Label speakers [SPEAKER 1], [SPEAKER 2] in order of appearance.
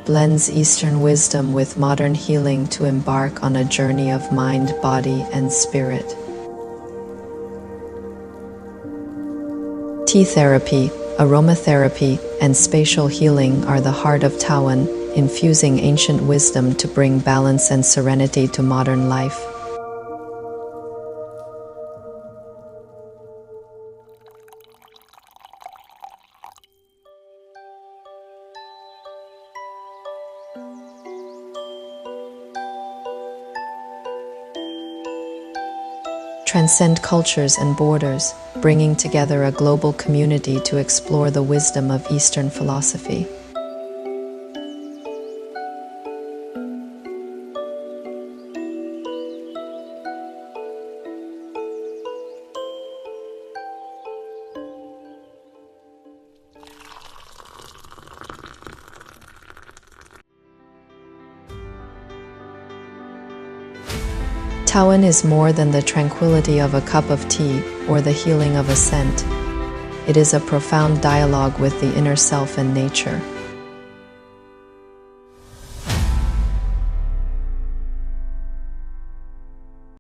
[SPEAKER 1] blends Eastern wisdom with modern healing to embark on a journey of mind, body, and spirit. Tea therapy, aromatherapy, and spatial healing are the heart of Tao'an, infusing ancient wisdom to bring balance and serenity to modern life. Transcend cultures and borders, bringing together a global community to explore the wisdom of Eastern philosophy. Tao'an is more than the tranquility of a cup of tea or the healing of a scent. It is a profound dialogue with the inner self and nature.